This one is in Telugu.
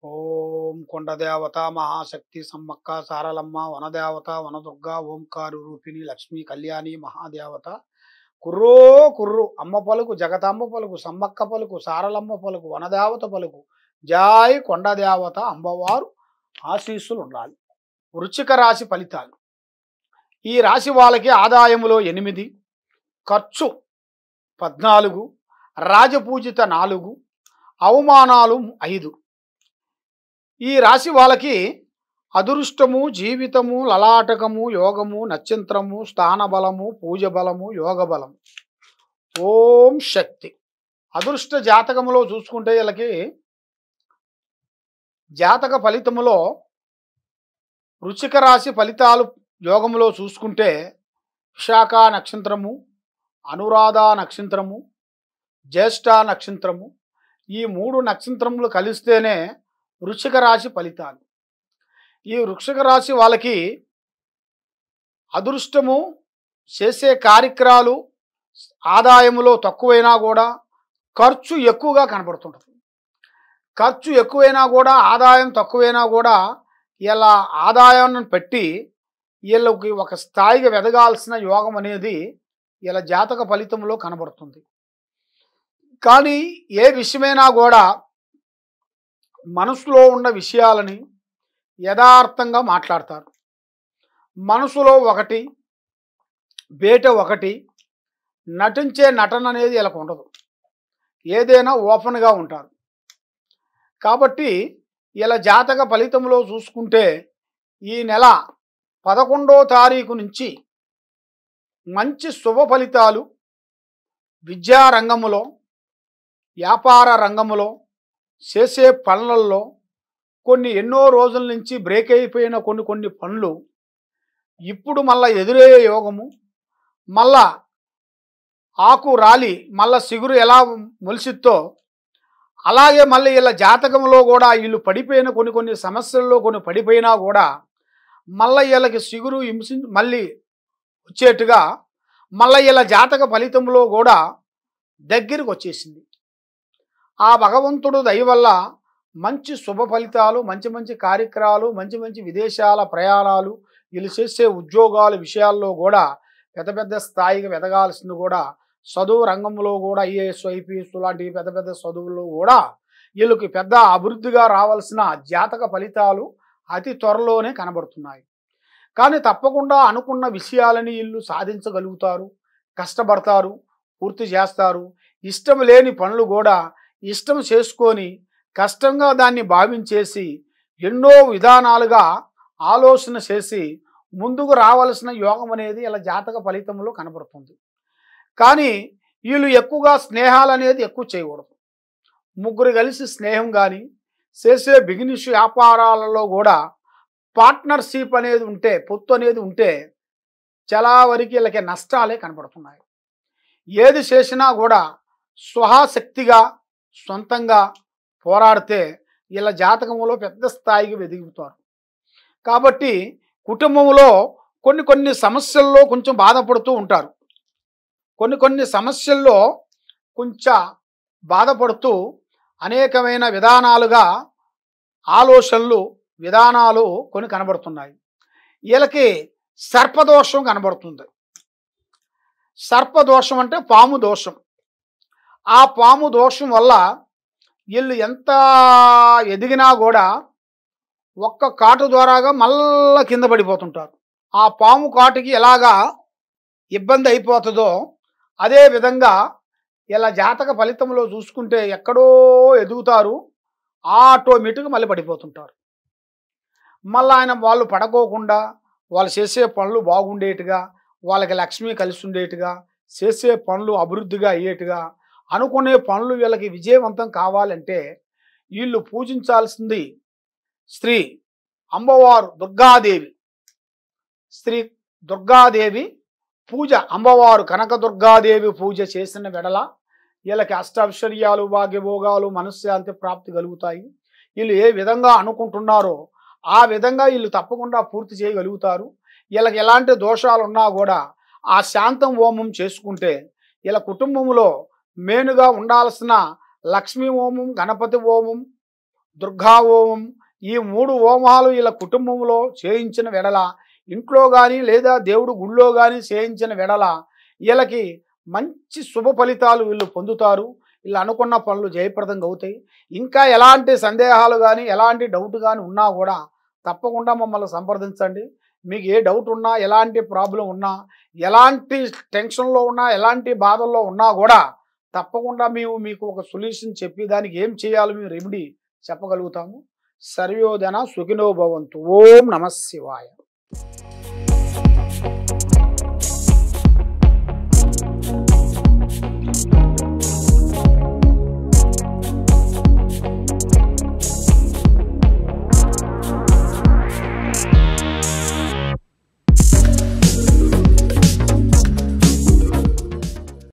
ఓం కొండదేవత మహాశక్తి సమ్మక్క సారలమ్మ వనదేవత వనదుర్గ ఓంకారు రూపిణి లక్ష్మీ కళ్యాణి మహాదేవత కుర్రో కుర్రు అమ్మ పలుకు జగతమ్మ పలుకు సమ్మక్క పలుకు సారలమ్మ పలుకు వనదేవత పలుకు జాయ్ కొండదేవత అమ్మవారు ఆశీస్సులు ఉండాలి. వృశ్చిక రాశి ఫలితాలు. ఈ రాశి వాళ్ళకి ఆదాయములో 8, ఖర్చు 14, రాజపూజిత 4, అవమానాలు 5. ఈ రాశి వాళ్ళకి అదృష్టము, జీవితము, లలాటకము, యోగము, నక్షత్రము, స్థాన బలము, పూజ బలము, యోగ బలము. ఓం శక్తి. అదృష్ట జాతకములో చూసుకుంటే వీళ్ళకి జాతక ఫలితములో వృశ్చిక రాశి ఫలితాలు యోగములో చూసుకుంటే విశాఖ నక్షత్రము, అనురాధ నక్షత్రము, జ్యేష్ఠ నక్షత్రము, ఈ 3 నక్షత్రములు కలిస్తేనే వృశ్చిక రాశి ఫలితాలు. ఈ వృశ్చిక రాశి వాళ్ళకి అదృష్టము, చేసే కార్యక్రమాలు ఆదాయములో తక్కువైనా కూడా ఖర్చు ఎక్కువగా కనబడుతుంటుంది. ఖర్చు ఎక్కువైనా కూడా ఆదాయం తక్కువైనా కూడా ఇలా ఆదాయాన్ని పెట్టి వీళ్ళకి ఒక స్థాయిగా ఎదగాల్సిన యోగం అనేది ఇలా జాతక ఫలితంలో కనబడుతుంది. కానీ ఏ విషయమైనా కూడా మనసులో ఉన్న విషయాలని యథార్థంగా మాట్లాడతారు. మనసులో ఒకటి, బయట ఒకటి, నటించే నటన అనేది వీళ్ళకు ఉండదు. ఏదైనా ఓపెన్గా ఉంటారు. కాబట్టి ఇలా జాతక ఫలితంలో చూసుకుంటే ఈ నెల 11వ తారీఖు నుంచి మంచి శుభ ఫలితాలు విద్యా రంగములో, వ్యాపార రంగములో, చేసే పనులలో ఎన్నో రోజుల నుంచి బ్రేక్ అయిపోయిన కొన్ని పనులు ఇప్పుడు మళ్ళా ఎదురయ్యే యోగము, మళ్ళా ఆకు రాలి మళ్ళా సిగురు ఎలా మొలిసిద్దో అలాగే మళ్ళీ ఇలా జాతకంలో కూడా వీళ్ళు పడిపోయిన కొన్ని సమస్యల్లో పడిపోయినా కూడా మళ్ళీ వీళ్ళకి సిగురు మళ్ళీ వచ్చేట్టుగా మళ్ళీ ఇలా జాతక ఫలితంలో కూడా దగ్గరికి వచ్చేసింది. ఆ భగవంతుడు దయ వల్ల మంచి శుభ ఫలితాలు, మంచి కార్యక్రమాలు, మంచి విదేశాల ప్రయాణాలు, వీళ్ళు చేసే ఉద్యోగాల విషయాల్లో కూడా పెద్ద స్థాయిగా ఎదగాల్సింది కూడా చదువు రంగంలో కూడా ఐఏఎస్, ఐపీఎస్ లాంటి పెద్ద చదువుల్లో కూడా వీళ్ళకి పెద్ద అభివృద్ధిగా రావాల్సిన జాతక ఫలితాలు అతి త్వరలోనే కనబడుతున్నాయి. కానీ తప్పకుండా అనుకున్న విషయాలని వీళ్ళు సాధించగలుగుతారు, కష్టపడతారు, పూర్తి చేస్తారు. ఇష్టం లేని పనులు కూడా ఇష్టం చేసుకొని కష్టంగా దాన్ని భావించేసి ఎన్నో విధానాలుగా ఆలోచన చేసి ముందుకు రావాల్సిన యోగం అనేది ఇలా జాతక ఫలితంలో కనబడుతుంది. కానీ వీళ్ళు ఎక్కువగా స్నేహాలు అనేది ఎక్కువ చేయకూడదు. ముగ్గురు కలిసి స్నేహం కానీ చేసే బిజినెస్ వ్యాపారాలలో కూడా పార్ట్నర్షిప్ అనేది ఉంటే, పొత్తు అనేది ఉంటే చాలా వరకు వీళ్ళకి నష్టాలే కనబడుతున్నాయి. ఏది చేసినా కూడా స్వశక్తిగా సొంతంగా పోరాడితే వీళ్ళ జాతకంలో పెద్ద స్థాయికి ఎదుగుతారు. కాబట్టి కుటుంబంలో కొన్ని సమస్యల్లో కొంచెం బాధపడుతూ ఉంటారు. కొన్ని సమస్యల్లో కొంచెం బాధపడుతూ అనేకమైన విధానాలుగా ఆలోచనలు, విధానాలు కొన్ని కనబడుతున్నాయి. వీళ్ళకి సర్పదోషం కనబడుతుంది. సర్పదోషం అంటే పాము దోషం. ఆ పాము దోషం వల్ల వీళ్ళు ఎంత ఎదిగినా కూడా ఒక్క కాటు ద్వారాగా మళ్ళా కింద పడిపోతుంటారు. ఆ పాము కాటుకి ఎలాగా ఇబ్బంది అయిపోతుందో అదే విధంగా ఇలా జాతక ఫలితంలో చూసుకుంటే ఎక్కడో ఎదుగుతారు, ఆటోమేటిక్గా మళ్ళీ పడిపోతుంటారు. మళ్ళీ వాళ్ళు పడుకోకుండా వాళ్ళు చేసే పనులు బాగుండేట్టుగా, వాళ్ళకి లక్ష్మి కలిసి ఉండేట్టుగా, చేసే పనులు అభివృద్ధిగా అయ్యేట్టుగా, అనుకునే పనులు వీళ్ళకి విజయవంతం కావాలంటే వీళ్ళు పూజించాల్సింది శ్రీ అమ్మవారు దుర్గాదేవి. శ్రీ దుర్గాదేవి పూజ, అమ్మవారు కనకదుర్గాదేవి పూజ చేసిన వెడల వీళ్ళకి అష్టైశ్వర్యాలు, భాగ్యభోగాలు, మనశ్శాంతి ప్రాప్తి కలుగుతాయి. వీళ్ళు ఏ విధంగా అనుకుంటున్నారో ఆ విధంగా వీళ్ళు తప్పకుండా పూర్తి చేయగలుగుతారు. వీళ్ళకి ఎలాంటి దోషాలు ఉన్నా కూడా ఆ శాంతం హోమం చేసుకుంటే వీళ్ళ కుటుంబంలో మెయిన్గా ఉండాల్సిన లక్ష్మీ హోమం, గణపతి హోమం, దుర్గా హోమం, ఈ 3 హోమాలు వీళ్ళ కుటుంబంలో చేయించిన వెడల, ఇంట్లో కానీ లేదా దేవుడు గుళ్ళో కానీ చేయించిన వెడల వీళ్ళకి మంచి శుభ ఫలితాలు వీళ్ళు పొందుతారు. వీళ్ళు అనుకున్న పనులు జయప్రదంగా అవుతాయి. ఇంకా ఎలాంటి సందేహాలు కానీ ఎలాంటి డౌట్ కానీ ఉన్నా కూడా తప్పకుండా మమ్మల్ని సంప్రదించండి. మీకు ఏ డౌట్ ఉన్నా, ఎలాంటి ప్రాబ్లం ఉన్నా, ఎలాంటి టెన్షన్లో ఉన్నా, ఎలాంటి బాధల్లో ఉన్నా కూడా తప్పకుండా మేము మీకు ఒక సొల్యూషన్ చెప్పి దానికి ఏం చేయాలో మేము రెమెడీ చెప్పగలుగుతాము. సర్వోదన సుఖినో భవంతు. ఓం నమః శివాయ.